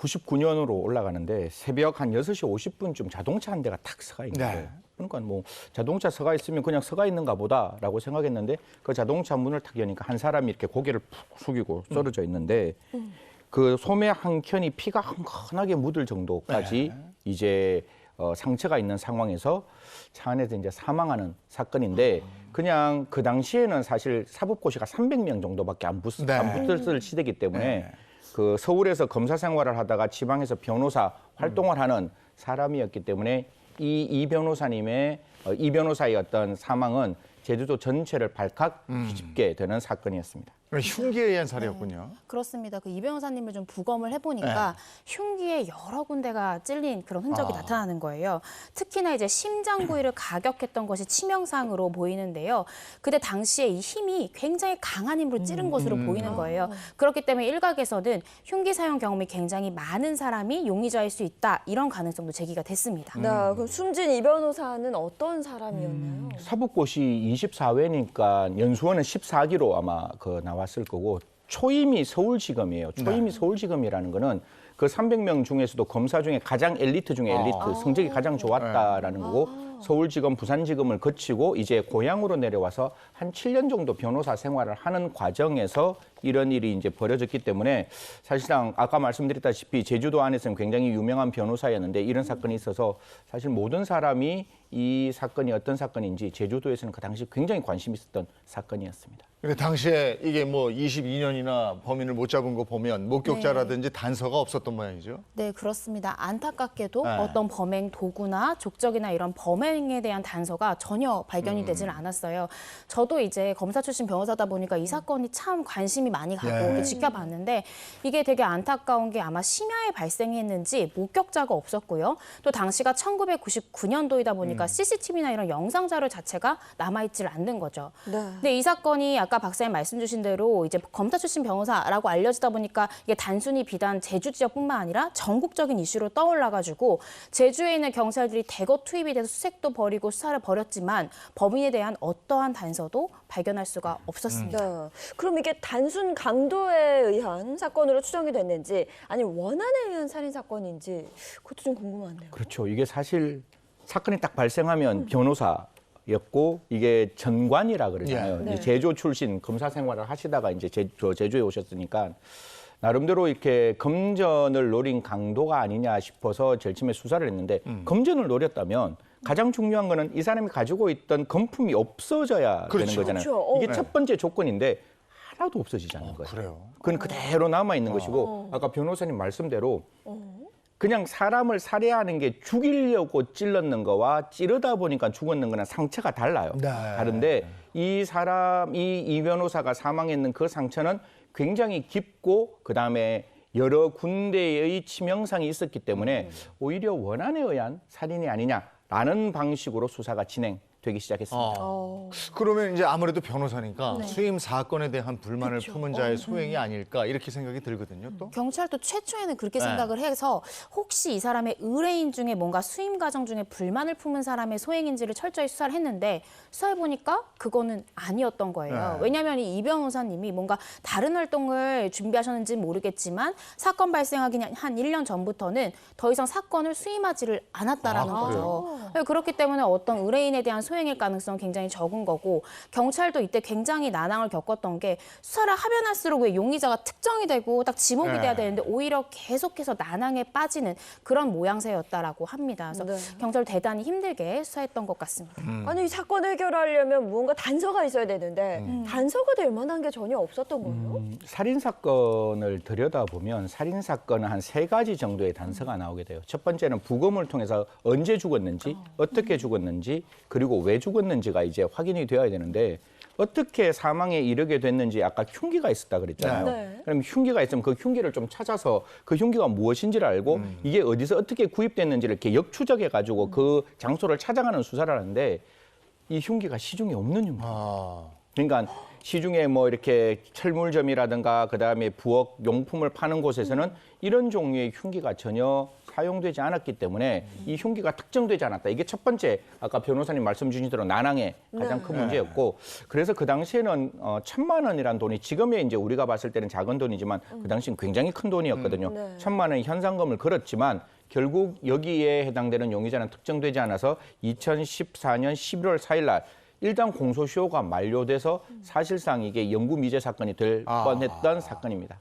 99년으로 올라가는데 새벽 한 6시 50분쯤 자동차 한 대가 탁 서가 있는 거예요. 그러니까 뭐 자동차 서가 있으면 그냥 서가 있는가 보다라고 생각했는데 그 자동차 문을 탁 여니까 한 사람이 이렇게 고개를 푹 숙이고 쓰러져 있는데 그 소매 한 켠이 피가 흥건하게 묻을 정도까지 이제 상처가 있는 상황에서 차 안에서 이제 사망하는 사건인데 그냥 그 당시에는 사실 사법고시가 300명 정도밖에 안 붙었을 시대이기 때문에 그 서울에서 검사 생활을 하다가 지방에서 변호사 활동을 하는 사람이었기 때문에 이 변호사의 어떤 사망은 제주도 전체를 발칵 뒤집게 되는 사건이었습니다. 흉기에 의한 살해였군요. 그렇습니다. 그 이 변호사님을 좀 부검을 해보니까 흉기에 여러 군데가 찔린 그런 흔적이 나타나는 거예요. 특히나 이제 심장 부위를 가격했던 것이 치명상으로 보이는데요. 그때 당시에 이 힘이 굉장히 강한 힘으로 찌른 것으로 보이는 거예요. 그렇기 때문에 일각에서는 흉기 사용 경험이 굉장히 많은 사람이 용의자일 수 있다. 이런 가능성도 제기가 됐습니다. 네, 그럼 숨진 이 변호사는 어떤 사람이었나요? 사법고시 24회니까 연수원은 14기로 아마 나왔을 거고 초임이 서울지검이에요. 초임이 서울지검이라는 거는 그 300명 중에서도 검사 중에 가장 엘리트 중에 엘리트, 성적이 가장 좋았다라는 거고 서울지검, 부산지검을 거치고 이제 고향으로 내려와서 한 7년 정도 변호사 생활을 하는 과정에서 이런 일이 이제 벌어졌기 때문에 사실상 아까 말씀드렸다시피 제주도 안에서는 굉장히 유명한 변호사였는데 이런 사건이 있어서 사실 모든 사람이 이 사건이 어떤 사건인지 제주도에서는 그 당시 굉장히 관심 있었던 사건이었습니다. 근데 당시에 이게 뭐 22년이나 범인을 못 잡은 거 보면 목격자라든지 단서가 없었던 모양이죠? 네, 그렇습니다. 안타깝게도 어떤 범행 도구나 족적이나 이런 범행에 대한 단서가 전혀 발견이 되지는 않았어요. 저도 이제 검사 출신 변호사다 보니까 이 사건이 참 관심이 많이 가고 이렇게 지켜봤는데 이게 되게 안타까운 게 아마 심야에 발생했는지 목격자가 없었고요. 또 당시가 1999년도이다 보니까 CCTV나 이런 영상 자료 자체가 남아있질 않는 거죠. 근데 이 사건이 아까 박사님 말씀 주신 대로 이제 검사 출신 변호사라고 알려지다 보니까 이게 단순히 비단 제주 지역뿐만 아니라 전국적인 이슈로 떠올라가지고 제주에 있는 경찰들이 대거 투입이 돼서 수색도 벌이고 수사를 벌였지만 범인에 대한 어떠한 단서도 발견할 수가 없었습니다. 그럼 이게 단순 강도에 의한 사건으로 추정이 됐는지 아니면 원한에 의한 살인 사건인지 그것도 좀 궁금한데요. 그렇죠. 이게 사실 사건이 딱 발생하면 변호사였고 이게 전관이라 그러잖아요. 이제 제주 출신 검사 생활을 하시다가 이제 제주에 오셨으니까 나름대로 이렇게 검전을 노린 강도가 아니냐 싶어서 제일 처음에 수사를 했는데 검전을 노렸다면 가장 중요한 거는 이 사람이 가지고 있던 검품이 없어져야 되는 거잖아요. 이게 첫 번째 조건인데 하나도 없어지지 않는 거예요. 그래요? 그건 그대로 남아 있는 것이고 아까 변호사님 말씀대로 그냥 사람을 살해하는 게 죽이려고 찔렀는 거와 찌르다 보니까 죽었는 거는 상처가 달라요. 다른데 이 변호사가 사망했는 그 상처는 굉장히 깊고 그다음에 여러 군데의 치명상이 있었기 때문에 오히려 원한에 의한 살인이 아니냐라는 방식으로 수사가 진행되기 시작했습니다. 그러면 이제 아무래도 변호사니까 수임 사건에 대한 불만을 품은 자의 소행이 아닐까 이렇게 생각이 들거든요. 또 경찰도 최초에는 그렇게 생각을 해서 혹시 이 사람의 의뢰인 중에 뭔가 수임 과정 중에 불만을 품은 사람의 소행인지를 철저히 수사를 했는데 수사해보니까 그거는 아니었던 거예요. 왜냐하면 이 변호사님이 뭔가 다른 활동을 준비하셨는지는 모르겠지만 사건 발생하기 한 1년 전부터는 더 이상 사건을 수임하지를 않았다라는 거죠. 그렇기 때문에 어떤 의뢰인에 대한 소행일 가능성은 굉장히 적은 거고 경찰도 이때 굉장히 난항을 겪었던 게 수사를 하면 할수록 왜 용의자가 특정이 되고 딱 지목이 돼야 되는데 오히려 계속해서 난항에 빠지는 그런 모양새였다라고 합니다. 그래서 경찰 대단히 힘들게 수사했던 것 같습니다. 아니 이 사건 해결하려면 무언가 단서가 있어야 되는데 단서가 될 만한 게 전혀 없었던 거예요? 살인 사건을 들여다보면 살인 사건은 한 3가지 정도의 단서가 나오게 돼요. 첫 번째는 부검을 통해서 언제 죽었는지, 어떻게 죽었는지, 그리고 왜 죽었는지가 이제 확인이 되어야 되는데 어떻게 사망에 이르게 됐는지 아까 흉기가 있었다 그랬잖아요. 그럼 흉기가 있으면 그 흉기를 좀 찾아서 그 흉기가 무엇인지를 알고 이게 어디서 어떻게 구입됐는지를 이렇게 역추적해가지고 그 장소를 찾아가는 수사를 하는데 이 흉기가 시중에 없는 흉기예요. 그러니까 시중에 뭐 이렇게 철물점이라든가 그다음에 부엌 용품을 파는 곳에서는 이런 종류의 흉기가 전혀 사용되지 않았기 때문에 이 흉기가 특정되지 않았다. 이게 첫 번째 아까 변호사님 말씀 주신 대로 난항의 가장 큰 문제였고 그래서 그 당시에는 1,000만 원이라는 돈이 지금의 이제 우리가 봤을 때는 작은 돈이지만 그 당시는 굉장히 큰 돈이었거든요. 1,000만 원의 현상금을 걸었지만 결국 여기에 해당되는 용의자는 특정되지 않아서 2014년 11월 4일 날 일단 공소시효가 만료돼서 사실상 이게 영구 미제 사건이 될 뻔했던 사건입니다.